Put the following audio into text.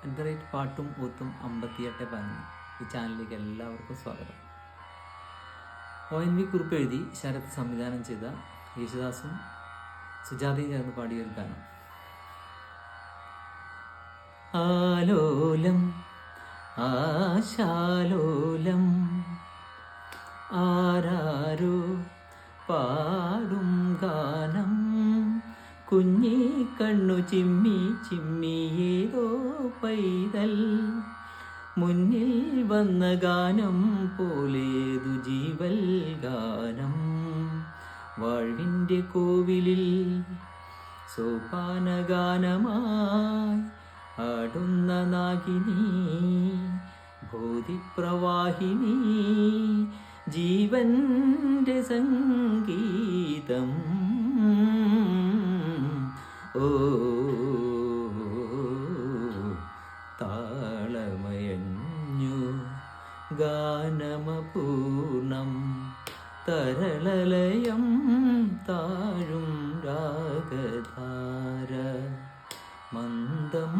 എൻ്റെ റേറ്റ് പാട്ടും ഊത്തും 58 ഈ ചാനലിലേക്ക് എല്ലാവർക്കും സ്വാഗതം. ONV കുറിപ്പ് എഴുതി ശരത് സംവിധാനം ചെയ്ത യേശുദാസും സുജാതയും ചേർന്ന് പാടിയൊരു ഗാനം. ആലോലം ആശാലോലം ആരാരോ പാടും ഗാനം, കുഞ്ഞി കണ്ണു ചിമ്മി ചിമ്മി ഏതോ പൈതൽ മുന്നിൽ വന്ന ഗാനം പോലേതു ജീവൽ ഗാനം. വാഴ്വിൻ്റെ കോവിലിൽ സോപാന ഗാനമായി ആടുന്ന നാഗിനി, ബോധിപ്രവാഹിനി, ജീവന്റെ സംഗീതം. ഓ താളമയഞ്ഞു ഗാനമപൂർണം, തരളലയം താഴും രാഗധാര, മന്ദം